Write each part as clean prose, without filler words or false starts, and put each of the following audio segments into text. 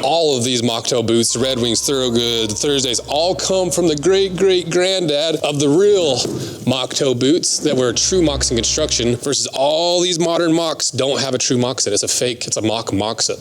All of these mocktail boots, the Red Wings, Thoroughgood, the Thursdays, all come from the great granddad of the real mocktail boots that were a true moccasin construction versus all these modern mocks don't have a true moccasin. It's a fake, it's a mock moccasin.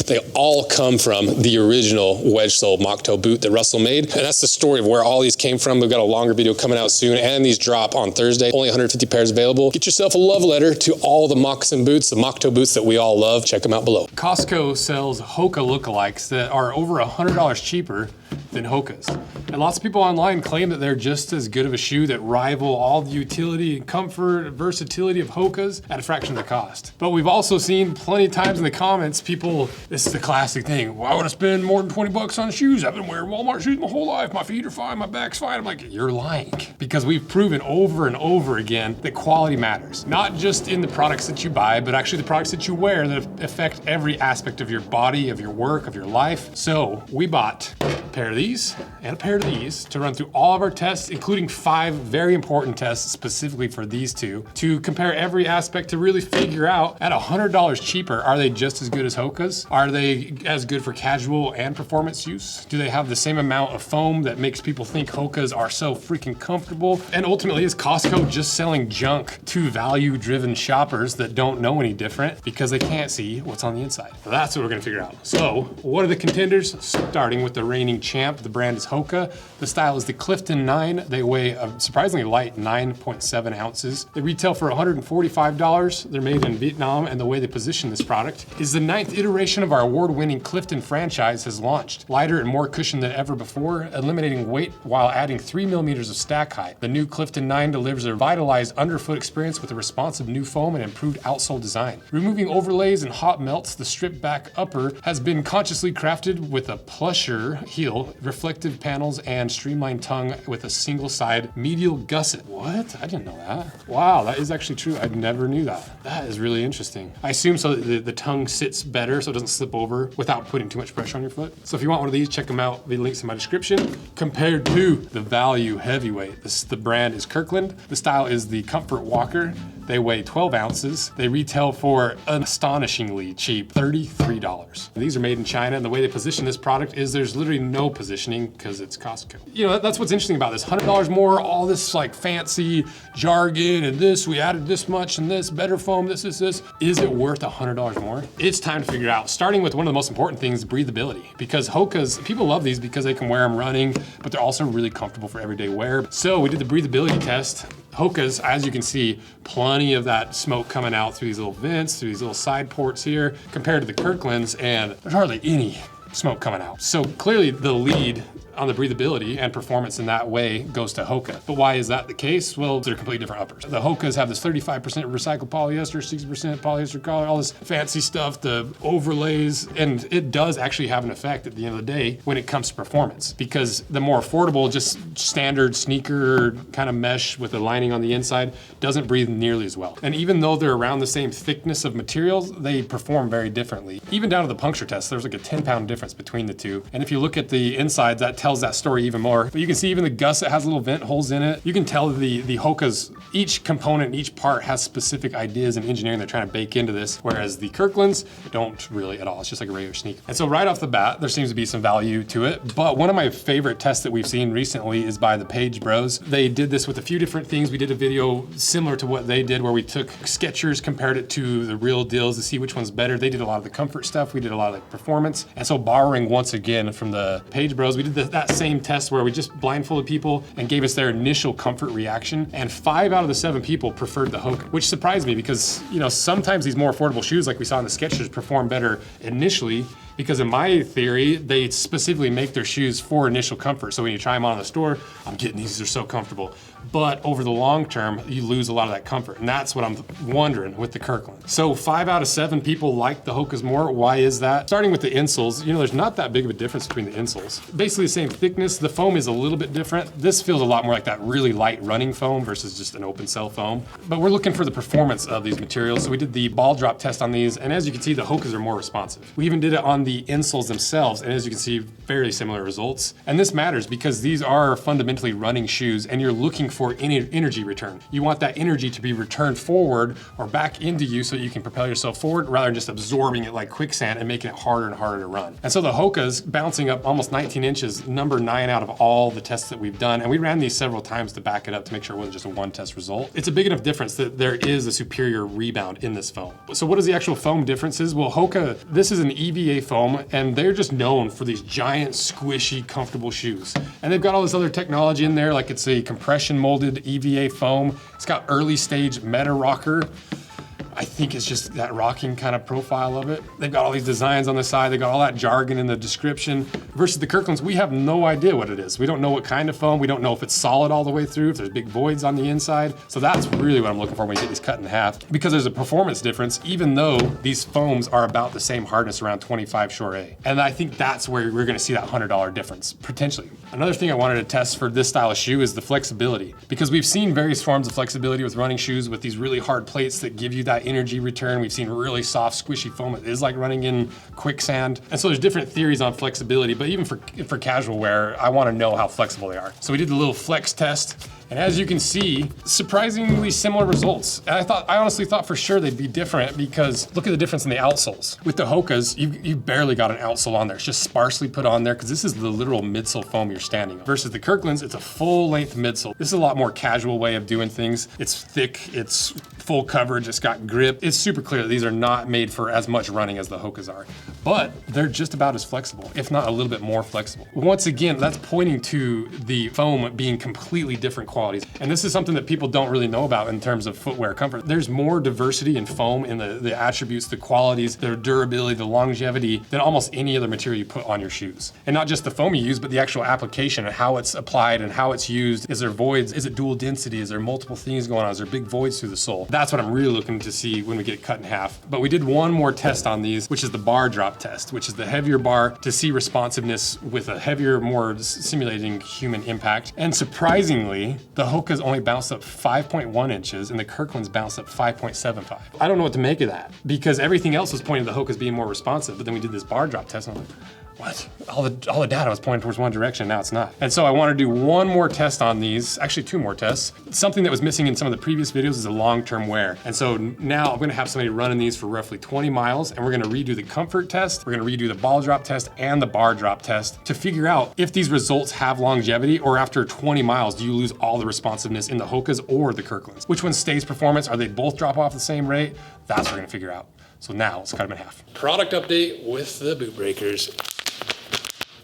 They all come from the original wedge sole mocktail boot that Russell made. And that's the story of where all these came from. We've got a longer video coming out soon, and these drop on Thursday. Only 150 pairs available. Get yourself a love letter to all the moccasin boots, the mocktail boots that we all love. Check them out below. Costco sells Hoka lookalikes that are over $100 cheaper than Hokas. And lots of people online claim that they're just as good of a shoe that rival all the utility and comfort and versatility of Hokas at a fraction of the cost. But we've also seen plenty of times in the comments, people, this is the classic thing, why would I spend more than 20 bucks on shoes? I've been wearing Walmart shoes my whole life. My feet are fine, my back's fine. I'm like, you're lying. Because we've proven over and over again that quality matters. Not just in the products that you buy, but actually the products that you wear that affect every aspect of your body, of your work, of your life. So we bought a pair of these and a pair of these to run through all of our tests, including 5 very important tests specifically for these two, to compare every aspect to really figure out at $100 cheaper, are they just as good as Hokas? Are they as good for casual and performance use? Do they have the same amount of foam that makes people think Hokas are so freaking comfortable? And ultimately, is Costco just selling junk to value-driven shoppers that don't know any different because they can't see what's on the inside? So that's what we're gonna figure out. So what are the contenders? Starting with the reigning champ, the brand is Hoka. The style is the Clifton 9. They weigh a surprisingly light 9.7 ounces. They retail for $145. They're made in Vietnam, and the way they position this product is the 9th iteration of our award-winning Clifton franchise has launched. Lighter and more cushion than ever before, eliminating weight while adding 3 millimeters of stack height. The new Clifton 9 delivers a revitalized underfoot experience with a responsive new foam and improved outsole design. Removing overlays and hot melts, the stripped back upper has been consciously crafted with a plusher heel, reflective panels, and streamlined tongue with a single side medial gusset. What? I didn't know that. Wow, that is actually true. I never knew that. That is really interesting. I assume so that the tongue sits better so it doesn't slip over without putting too much pressure on your foot. So if you want one of these, check them out. The link's in my description. Compared to the value heavyweight, the brand is Kirkland. The style is the Comfort Walker. They weigh 12 ounces. They retail for an astonishingly cheap $33. These are made in China, and the way they position this product is there's literally no positioning because it's Costco. You know, that's what's interesting about this. $100 more, all this like fancy jargon and this, we added this much and this, better foam, this. Is it worth $100 more? It's time to figure it out. Starting with one of the most important things, breathability. Because Hokas, people love these because they can wear them running, but they're also really comfortable for everyday wear. So we did the breathability test. Hokas, as you can see, plenty of that smoke coming out through these little vents, through these little side ports here, compared to the Kirklands, and there's hardly any smoke coming out. So clearly the lead on the breathability and performance in that way goes to Hoka. But why is that the case? Well, they're completely different uppers. The Hokas have this 35% recycled polyester, 60% polyester collar, all this fancy stuff, the overlays, and it does actually have an effect at the end of the day when it comes to performance, because the more affordable, just standard sneaker kind of mesh with a lining on the inside doesn't breathe nearly as well. And even though they're around the same thickness of materials, they perform very differently. Even down to the puncture test, there's like a 10-pound difference between the two. And if you look at the insides, that tells that story even more. But you can see even the gusset has little vent holes in it. You can tell the Hokas, each component, each part has specific ideas and engineering they're trying to bake into this, whereas the Kirklands don't really at all. It's just like a regular sneaker. And so right off the bat, there seems to be some value to it. But one of my favorite tests that we've seen recently is by the Page Bros. They did this with a few different things. We did a video similar to what they did where we took Skechers, compared it to the real deals to see which one's better. They did a lot of the comfort stuff. We did a lot of the performance. And so borrowing once again from the Page Bros, we did that same test where we just blindfolded people and gave us their initial comfort reaction. And 5 out of the 7 people preferred the Hoka, which surprised me because, you know, sometimes these more affordable shoes like we saw in the Skechers perform better initially, because in my theory, they specifically make their shoes for initial comfort. So when you try them on in the store, I'm getting these, they're so comfortable. But over the long term, you lose a lot of that comfort. And that's what I'm wondering with the Kirkland. So 5 out of 7 people like the Hokas more. Why is that? Starting with the insoles, you know, there's not that big of a difference between the insoles. Basically the same thickness. The foam is a little bit different. This feels a lot more like that really light running foam versus just an open cell foam. But we're looking for the performance of these materials. So we did the ball drop test on these. And as you can see, the Hokas are more responsive. We even did it on the insoles themselves. And as you can see, fairly similar results. And this matters because these are fundamentally running shoes and you're looking for energy return. You want that energy to be returned forward or back into you so you can propel yourself forward rather than just absorbing it like quicksand and making it harder and harder to run. And so the Hoka's bouncing up almost 19 inches, number 9 out of all the tests that we've done. And we ran these several times to back it up to make sure it wasn't just a one test result. It's a big enough difference that there is a superior rebound in this foam. So what is the actual foam differences? Well, Hoka, this is an EVA foam, and they're just known for these giant, squishy, comfortable shoes. And they've got all this other technology in there, like it's a compression molded EVA foam. It's got early stage meta rocker. I think it's just that rocking kind of profile of it. They've got all these designs on the side. They got all that jargon in the description. Versus the Kirklands, we have no idea what it is. We don't know what kind of foam. We don't know if it's solid all the way through, if there's big voids on the inside. So that's really what I'm looking for when you get these cut in half. Because there's a performance difference, even though these foams are about the same hardness, around 25 Shore A. And I think that's where we're gonna see that $100 difference, potentially. Another thing I wanted to test for this style of shoe is the flexibility. Because we've seen various forms of flexibility with running shoes with these really hard plates that give you that energy return. We've seen really soft, squishy foam. It is like running in quicksand. And so there's different theories on flexibility, but even for casual wear, I want to know how flexible they are. So we did the little flex test. And as you can see, surprisingly similar results. And I honestly thought for sure they'd be different because look at the difference in the outsoles. With the Hokas, you barely got an outsole on there. It's just sparsely put on there because this is the literal midsole foam you're standing on. Versus the Kirklands, it's a full length midsole. This is a lot more casual way of doing things. It's thick, it's full coverage, it's got grip. It's super clear that these are not made for as much running as the Hokas are, but they're just about as flexible, if not a little bit more flexible. Once again, that's pointing to the foam being completely different qualities. And this is something that people don't really know about in terms of footwear comfort. There's more diversity in foam in the attributes, the qualities, the durability, the longevity than almost any other material you put on your shoes. And not just the foam you use, but the actual application and how it's applied and how it's used. Is there voids? Is it dual density? Is there multiple things going on? Is there big voids through the sole? That's what I'm really looking to see when we get it cut in half. But we did one more test on these, which is the bar drop test, which is the heavier bar to see responsiveness with a heavier, more simulating human impact. And surprisingly, the Hoka's only bounced up 5.1 inches and the Kirkland's bounced up 5.75. I don't know what to make of that because everything else was pointing to the Hoka's being more responsive, but then we did this bar drop test and I'm like, what? All the data was pointing towards one direction, now it's not. And so I want to do one more test on these, actually 2 more tests. Something that was missing in some of the previous videos is a long-term wear. And so now I'm going to have somebody running these for roughly 20 miles and we're going to redo the comfort test, we're going to redo the ball drop test and the bar drop test to figure out if these results have longevity or after 20 miles, do you lose all the responsiveness in the Hoka's or the Kirkland's? Which one stays performance? Are they both drop off the same rate? That's what we're going to figure out. So now let's cut them in half. Product update with the boot breakers.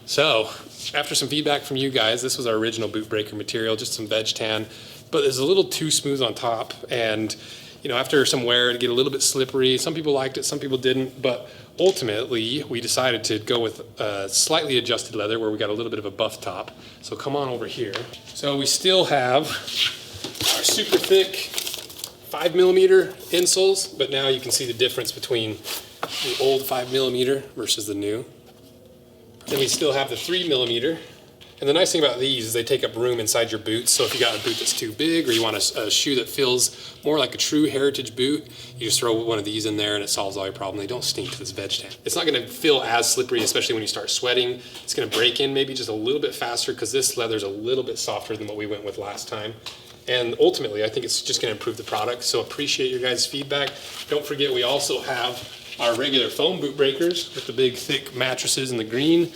So, after some feedback from you guys, this was our original boot breaker material, just some veg tan, but it's a little too smooth on top. And, you know, after some wear, it'd get a little bit slippery. Some people liked it, some people didn't, but ultimately we decided to go with a slightly adjusted leather where we got a little bit of a buff top. So come on over here. So we still have our super thick 5mm insoles, but now you can see the difference between the old 5mm versus the new. Then we still have the 3mm. And the nice thing about these is they take up room inside your boots. So if you got a boot that's too big or you want a shoe that feels more like a true heritage boot, you just throw one of these in there and it solves all your problem. They don't stink to this veg tan. It's not gonna feel as slippery, especially when you start sweating. It's gonna break in maybe just a little bit faster because this leather's a little bit softer than what we went with last time. And ultimately, I think it's just gonna improve the product. So appreciate your guys' feedback. Don't forget, we also have our regular foam boot breakers with the big thick mattresses in the green,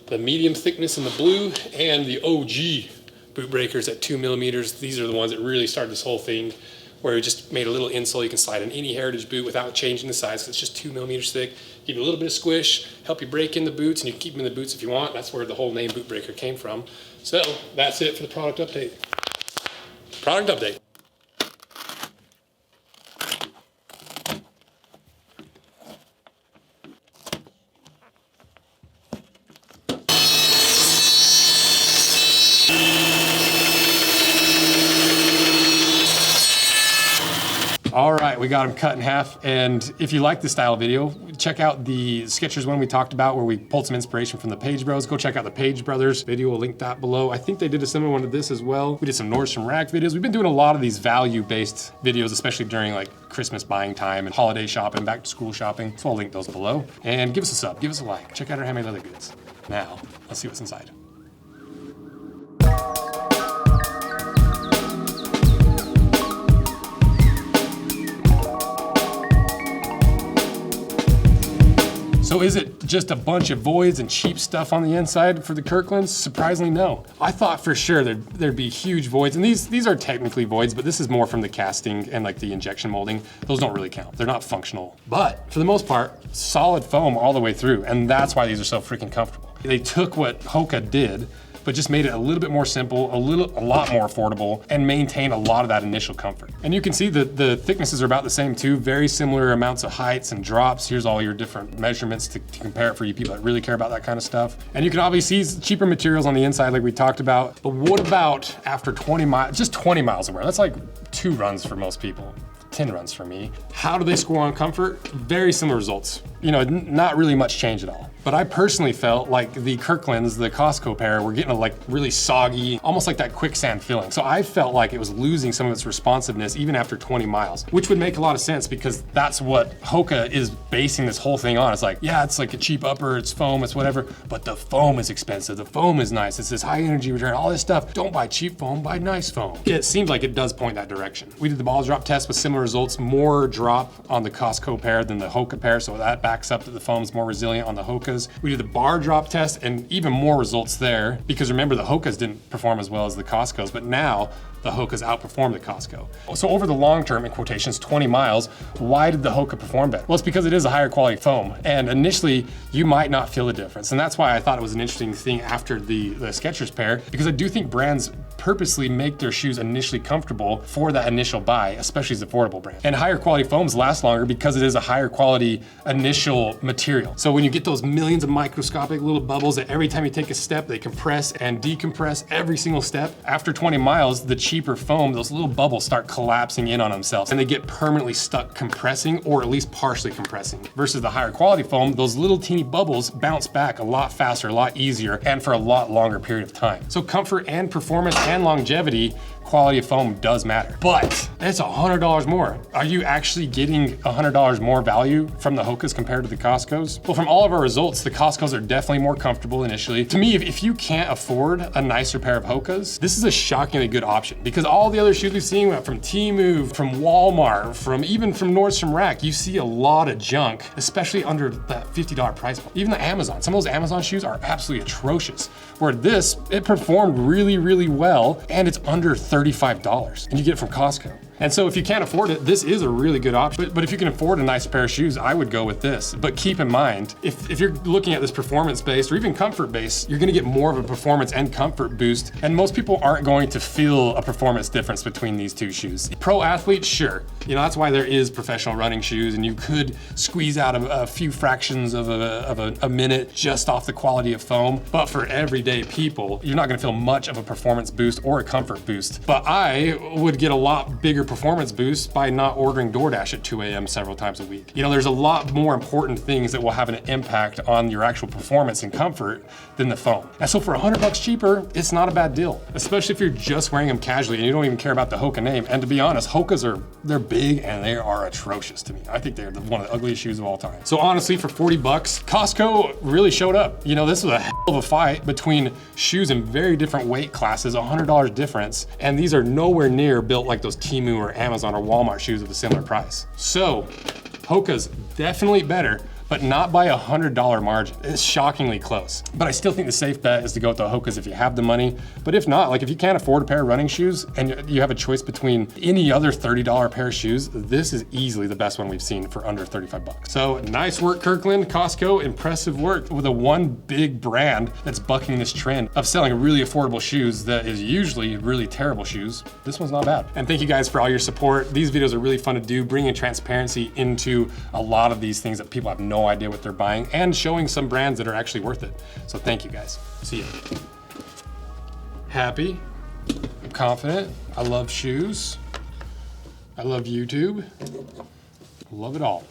the medium thickness in the blue, and the OG boot breakers at 2mm. These are the ones that really started this whole thing, where we just made a little insole you can slide in any heritage boot without changing the size. It's just 2mm thick. Give you a little bit of squish, help you break in the boots, and you can keep them in the boots if you want. That's where the whole name boot breaker came from. So that's it for the product update. Product update. All right, we got them cut in half. And if you like this style video, check out the Skechers one we talked about where we pulled some inspiration from the Page Bros. Go check out the Page Brothers video. We'll link that below. I think they did a similar one to this as well. We did some Nordstrom Rack videos. We've been doing a lot of these value-based videos, especially during like Christmas buying time and holiday shopping, back to school shopping. So I'll link those below. And give us a sub, give us a like. Check out our handmade leather goods. Now, let's see what's inside. So is it just a bunch of voids and cheap stuff on the inside for the Kirklands? Surprisingly, no. I thought for sure there'd be huge voids, and these are technically voids, but this is more from the casting and like the injection molding. Those don't really count. They're not functional. But for the most part, solid foam all the way through, and that's why these are so freaking comfortable. They took what Hoka did, but just made it a little bit more simple, a lot more affordable, and maintain a lot of that initial comfort. And you can see that the thicknesses are about the same too, very similar amounts of heights and drops. Here's all your different measurements to compare it for you people that really care about that kind of stuff. And you can obviously see cheaper materials on the inside like we talked about, but what about after 20 miles, just 20 miles of wear? That's like 2 runs for most people. 10 runs for me. How do they score on comfort? Very similar results. You know, not really much change at all. But I personally felt like the Kirklands, the Costco pair, were getting a like really soggy, almost like that quicksand feeling. So I felt like it was losing some of its responsiveness even after 20 miles, which would make a lot of sense because that's what Hoka is basing this whole thing on. It's like, yeah, it's like a cheap upper, it's foam, it's whatever, but the foam is expensive. The foam is nice. It's this high energy return, all this stuff. Don't buy cheap foam, buy nice foam. It seems like it does point that direction. We did the ball drop test with similar results, more drop on the Costco pair than the Hoka pair. So that backs up that the foam's more resilient on the Hokas. We did the bar drop test and even more results there because remember the Hokas didn't perform as well as the Costcos, but now the Hokas outperformed the Costco. So over the long term, in quotations, 20 miles, why did the Hoka perform better? Well, it's because it is a higher quality foam. And initially, you might not feel the difference. And that's why I thought it was an interesting thing after the Skechers pair, because I do think brands purposely make their shoes initially comfortable for that initial buy, especially as affordable brand. And higher quality foams last longer because it is a higher quality initial material. So when you get those millions of microscopic little bubbles that every time you take a step, they compress and decompress every single step, after 20 miles, the cheaper foam, those little bubbles start collapsing in on themselves and they get permanently stuck compressing or at least partially compressing. Versus the higher quality foam, those little teeny bubbles bounce back a lot faster, a lot easier, and for a lot longer period of time. So comfort and performance and longevity, quality of foam does matter. But it's $100 more. Are you actually getting $100 more value from the Hokas compared to the Costcos? Well, from all of our results, the Costcos are definitely more comfortable initially. To me, if you can't afford a nicer pair of Hokas, this is a shockingly good option because all the other shoes we've seen from Temu, from Walmart, even from Nordstrom Rack, you see a lot of junk, especially under that $50 price point. Even the Amazon, some of those Amazon shoes are absolutely atrocious. Where this, it performed really, really well and it's under $35 and you get it from Costco. And so if you can't afford it, this is a really good option. But if you can afford a nice pair of shoes, I would go with this. But keep in mind, if you're looking at this performance-based or even comfort-based, you're gonna get more of a performance and comfort boost. And most people aren't going to feel a performance difference between these two shoes. Pro athletes, sure. You know, that's why there is professional running shoes and you could squeeze out a few fractions of a minute just off the quality of foam. But for everyday people, you're not gonna feel much of a performance boost or a comfort boost. But I would get a lot bigger performance boost by not ordering DoorDash at 2 a.m. several times a week. You know, there's a lot more important things that will have an impact on your actual performance and comfort than the foam. And so for $100 cheaper, it's not a bad deal, especially if you're just wearing them casually and you don't even care about the Hoka name. And to be honest, Hokas they're big and they are atrocious to me. I think they're one of the ugliest shoes of all time. So honestly, for 40 bucks, Costco really showed up. You know, this was a hell of a fight between shoes in very different weight classes, $100 difference. And these are nowhere near built like those Temu or Amazon or Walmart shoes of a similar price. So Hoka's definitely better, but not by $100 margin. It's shockingly close. But I still think the safe bet is to go with the Hokas if you have the money. But if not, like if you can't afford a pair of running shoes and you have a choice between any other $30 pair of shoes, this is easily the best one we've seen for under 35 bucks. So nice work, Kirkland, Costco, impressive work with a one big brand that's bucking this trend of selling really affordable shoes that is usually really terrible shoes. This one's not bad. And thank you guys for all your support. These videos are really fun to do, bringing transparency into a lot of these things that people have no idea what they're buying and showing some brands that are actually worth it. So thank you guys. See you. Happy, I'm confident, I love shoes, I love YouTube, I love it all.